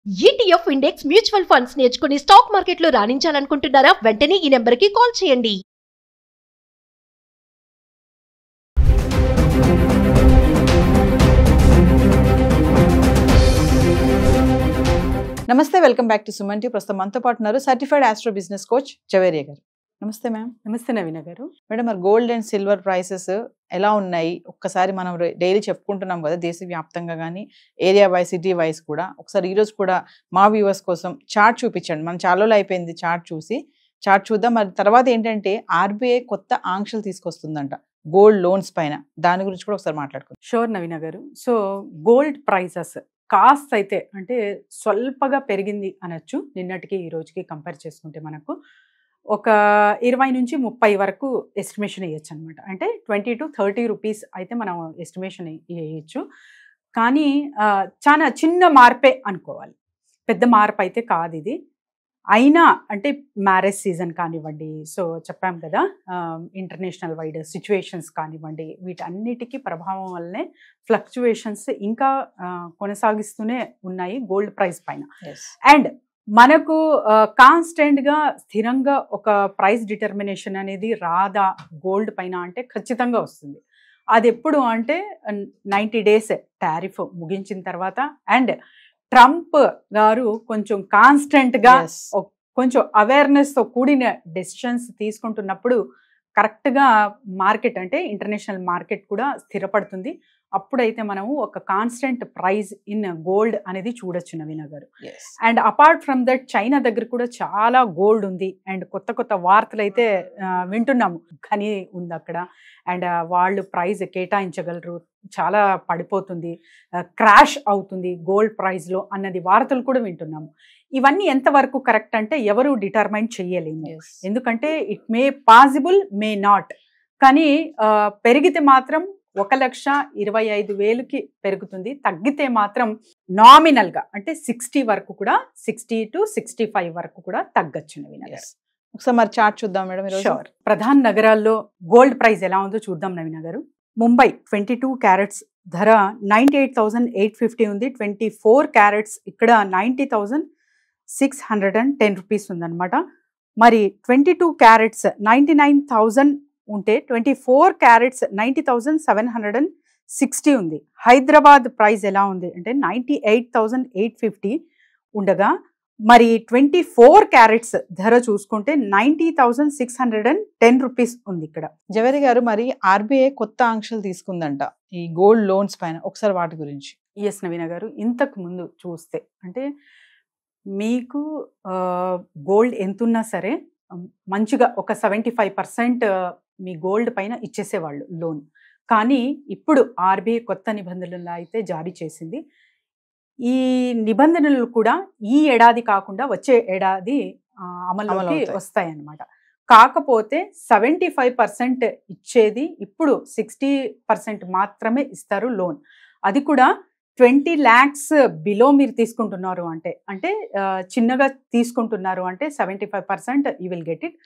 ETF index mutual funds నేర్చుకుని stock మార్కెట్లో రాణించాలనుకుంటున్నారా? వెంటనే ఈ నెంబర్కి కాల్ చేయండి. నమస్తే, welcome back to Suman TV. ప్రస్తుతం మనతో పాటు ఉన్నారు certified astro business coach Javeria గారు. నమస్తే మ్యామ్. నమస్తే నవీన గారు. మేడం, మరి గోల్డ్ అండ్ సిల్వర్ ప్రైసెస్ ఎలా ఉన్నాయి? ఒక్కసారి మనం డైలీ చెప్పుకుంటున్నాం కదా, దేశవ్యాప్తంగా కానీ ఏరియా వైజ్, సిటీ వైజ్ కూడా. ఒకసారి ఈరోజు కూడా మా వ్యూవర్స్ కోసం చార్ట్ చూపించండి. మనం చాలా రోజులు అయిపోయింది చార్ట్ చూసి. చార్ట్ చూద్దాం. మరి తర్వాత ఏంటంటే ఆర్బీఐ కొత్త ఆంక్షలు తీసుకొస్తుందంట గోల్డ్ లోన్స్ పైన. దాని గురించి కూడా ఒకసారి మాట్లాడుకుందాం. షూర్ నవీన గారు. సో గోల్డ్ ప్రైసెస్ కాస్ట్ అయితే అంటే స్వల్పగా పెరిగింది అనొచ్చు నిన్నటికి ఈ రోజుకి కంపేర్ చేసుకుంటే. మనకు ఒక 20 నుంచి 30 వరకు ఎస్టిమేషన్ వేయచ్చు అనమాట. అంటే 20 to 30 రూపీస్ అయితే మనం ఎస్టిమేషన్ వేయచ్చు. కానీ చాలా చిన్న మార్పే అనుకోవాలి, పెద్ద మార్పు అయితే కాదు ఇది. అయినా అంటే మ్యారేజ్ సీజన్ కానివ్వండి, సో చెప్పాం కదా, ఇంటర్నేషనల్ వైడ్ సిచ్యువేషన్స్ కానివ్వండి, వీటన్నిటికీ ప్రభావం వల్లనే ఫ్లక్చువేషన్స్ ఇంకా కొనసాగిస్తూనే ఉన్నాయి గోల్డ్ ప్రైస్ పైన. అండ్ మనకు కాన్స్టెంట్గా స్థిరంగా ఒక ప్రైస్ డిటర్మినేషన్ అనేది రాదా గోల్డ్ పైన అంటే ఖచ్చితంగా వస్తుంది. అది ఎప్పుడు అంటే 90 days టారిఫ్ ముగించిన తర్వాత, అండ్ ట్రంప్ గారు కొంచెం కాన్స్టెంట్గా కొంచెం అవేర్నెస్తో కూడిన డెసిషన్స్ తీసుకుంటున్నప్పుడు కరెక్ట్గా మార్కెట్ అంటే ఇంటర్నేషనల్ మార్కెట్ కూడా స్థిరపడుతుంది. అప్పుడైతే మనము ఒక కాన్స్టెంట్ ప్రైస్ ఇన్ గోల్డ్ అనేది చూడొచ్చు నవీన గారు. And apart from that China దగ్గర కూడా చాలా గోల్డ్ ఉంది. అండ్ కొత్త కొత్త వార్తలు అయితే వింటున్నాము, కానీ ఉంది అక్కడ. అండ్ వాళ్ళు ప్రైస్ కేటాయించగలరు, చాలా పడిపోతుంది, క్రాష్ అవుతుంది గోల్డ్ ప్రైస్లో అన్నది వార్తలు కూడా వింటున్నాము. ఇవన్నీ ఎంతవరకు కరెక్ట్ అంటే ఎవరు డిటర్మైన్ చేయలేము. ఎందుకంటే it may possible, may not. కానీ పెరిగితే మాత్రం 1,25,000కి పెరుగుతుంది, తగ్గితే మాత్రం నామినల్గా అంటే 60 వరకు కూడా, 60 to 65 వరకు కూడా తగ్గచ్చు నవీన గారు. ఒకసారి మరి చార్ట్ చూద్దాం మేడం. షూర్. ప్రధాన నగరాల్లో గోల్డ్ ప్రైస్ ఎలా ఉందో చూద్దాం నవీన గారు. ముంబై 22 క్యారెట్స్ ధర 98,850 ఉంది. 24 క్యారెట్స్ ఇక్కడ 90,610 రూపీస్ ఉందన్నమాట. మరి 22 క్యారెట్స్ 99,000 ఉంటే 24 క్యారెట్స్ 90,760 ఉంది. హైదరాబాద్ ప్రైస్ ఎలా ఉంది అంటే 98,850 ఉండగా, మరి 24 క్యారెట్స్ ధర చూసుకుంటే 90,610 రూపీస్ ఉంది ఇక్కడ. జవేరి గారు, మరి ఆర్బీఐ కొత్త ఆంక్షలు తీసుకుందంట ఈ గోల్డ్ లోన్స్ పైన. ఒకసారి వాటి గురించి. ఎస్ నవీన గారు, ఇంతకు ముందు చూస్తే అంటే మీకు గోల్డ్ ఎంతున్నా సరే మంచిగా ఒక 75% మీ గోల్డ్ పైన ఇచ్చేసేవాళ్ళు లోన్. కానీ ఇప్పుడు ఆర్బీఐ కొత్త నిబంధనలు అయితే జారీ చేసింది. ఈ నిబంధనలు కూడా ఈ ఏడాది కాకుండా వచ్చే ఏడాది అమల్లోకి వస్తాయన్నమాట. కాకపోతే 75% ఇచ్చేది ఇప్పుడు 60% మాత్రమే ఇస్తారు లోన్. అది కూడా 20 lakhs బిలో మీరు తీసుకుంటున్నారు అంటే చిన్నగా తీసుకుంటున్నారు అంటే 75% you will get it.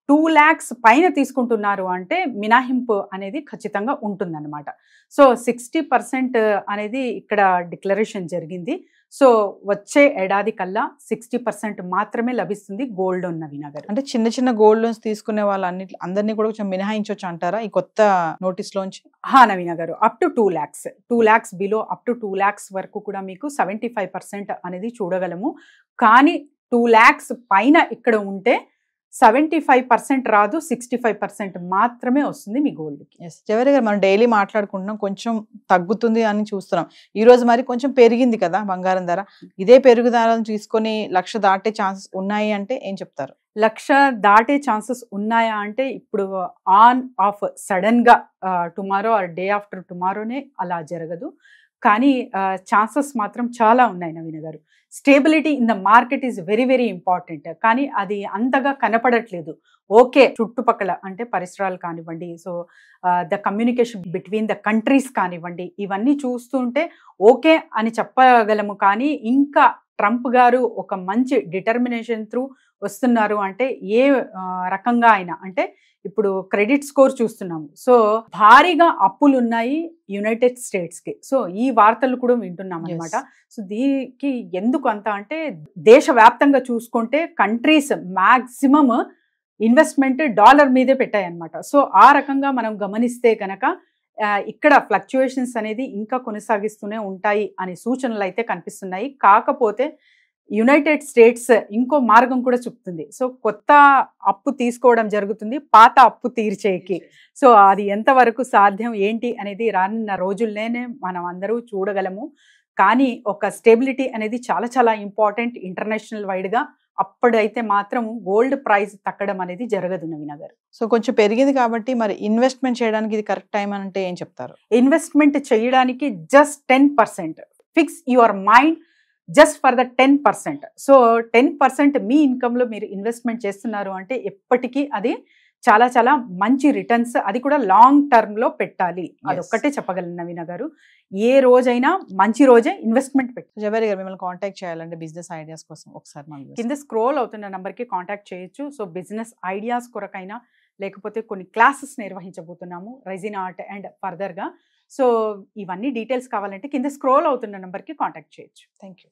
2 lakhs పైన తీసుకుంటున్నారు అంటే మినహాయింపు అనేది ఖచ్చితంగా ఉంటుందన్నమాట. సో 60% అనేది ఇక్కడ డిక్లరేషన్ జరిగింది. సో వచ్చే ఏడాది కల్లా 60% మాత్రమే లభిస్తుంది గోల్డ్ లోన్ నవీన గారు. అంటే చిన్న చిన్న గోల్డ్ లోన్స్ తీసుకునే అందరినీ కూడా కొంచెం మినహాయించవచ్చు అంటారా ఈ కొత్త నోటీస్ లోంచి? నవీన గారు, up to 2 lakhs below up to 2 lakhs వరకు కూడా మీకు 75% అనేది చూడగలము. కానీ 2 lakhs పైన ఇక్కడ ఉంటే 75% రాదు, 65% మాత్రమే వస్తుంది మీ గోల్డ్కి. జవేరి గారు, మనం డైలీ మాట్లాడుకుంటున్నాం, కొంచెం తగ్గుతుంది అని చూస్తున్నాం. ఈ రోజు మరి కొంచెం పెరిగింది కదా బంగారం ధర. ఇదే పెరుగుదలను తీసుకొని 1,00,000 దాటే ఛాన్సెస్ ఉన్నాయి అంటే ఏం చెప్తారు? 1,00,000 దాటే ఛాన్సెస్ ఉన్నాయా అంటే ఇప్పుడు ఆన్ ఆఫ్ సడన్ గా టుమారో ఆర్ డే ఆఫ్టర్ టుమారోనే అలా జరగదు. కానీ ఛాన్సెస్ మాత్రం చాలా ఉన్నాయి నవీన గారు. Stability in the market is very very important. కానీ అది అంతగా కనపడట్లేదు. ఓకే, చుట్టుపక్కల అంటే పరిసరాలు కానివ్వండి, so the communication between the countries కానివ్వండి, ఇవన్నీ చూస్తుంటే ఓకే అని చెప్పగలము. కానీ ఇంకా ట్రంప్ గారు ఒక మంచి డిటర్మినేషన్ త్రూ వస్తున్నారు అంటే ఏ రకంగా అయినా అంటే ఇప్పుడు క్రెడిట్ స్కోర్ చూస్తున్నాము. సో భారీగా అప్పులు ఉన్నాయి యునైటెడ్ స్టేట్స్కి. సో ఈ వార్తలు కూడా వింటున్నాం అనమాట. సో దీనికి ఎందుకు అంత అంటే దేశవ్యాప్తంగా చూసుకుంటే కంట్రీస్ మ్యాక్సిమం ఇన్వెస్ట్మెంట్ డాలర్ మీదే పెట్టాయి అనమాట. సో ఆ రకంగా మనం గమనిస్తే కనుక ఇక్కడ ఫ్లక్చుయేషన్స్ అనేది ఇంకా కొనసాగిస్తూనే ఉంటాయి అనే సూచనలు అయితే కనిపిస్తున్నాయి. కాకపోతే యునైటెడ్ స్టేట్స్ ఇంకో మార్గం కూడా చూపుతుంది. సో కొత్త అప్పు తీసుకోవడం జరుగుతుంది పాత అప్పు తీర్చేకి. సో అది ఎంతవరకు సాధ్యం ఏంటి అనేది రానున్న రోజుల్లోనే మనం అందరూ చూడగలము. కానీ ఒక స్టెబిలిటీ అనేది చాలా చాలా ఇంపార్టెంట్ ఇంటర్నేషనల్ వైడ్గా. అప్పుడైతే మాత్రం గోల్డ్ ప్రైస్ తగ్గడం అనేది జరగదు నవీన గారు. సో కొంచెం పెరిగింది కాబట్టి మరి ఇన్వెస్ట్మెంట్ చేయడానికి ఇది కరెక్ట్ టైం అంటే ఏం చెప్తారు? ఇన్వెస్ట్మెంట్ చేయడానికి just 10%. Fix your mind just for the 10%. So 10% మీ ఇన్కమ్లో మీరు ఇన్వెస్ట్మెంట్ చేస్తున్నారు అంటే ఎప్పటికీ అది చాలా చాలా మంచి రిటర్న్స్, అది కూడా లాంగ్ టర్మ్లో పెట్టాలి. అదొక్కటే చెప్పగలను నవీన గారు. ఏ రోజైనా మంచి రోజే ఇన్వెస్ట్మెంట్ పెట్టాలి. జవేరి గారు మిమ్మల్ని కాంటాక్ట్ చేయాలంటే బిజినెస్ ఐడియాస్ కోసం ఒకసారి కింద స్క్రోల్ అవుతున్న నెంబర్కి కాంటాక్ట్ చేయొచ్చు. సో బిజినెస్ ఐడియాస్ కొరకైనా లేకపోతే కొన్ని క్లాసెస్ నిర్వహించబోతున్నాము రెజిన్ ఆర్ట్ అండ్ ఫర్దర్గా. సో ఇవన్నీ డీటెయిల్స్ కావాలంటే కింద స్క్రోల్ అవుతున్న నెంబర్కి కాంటాక్ట్ చేయొచ్చు. Thank you.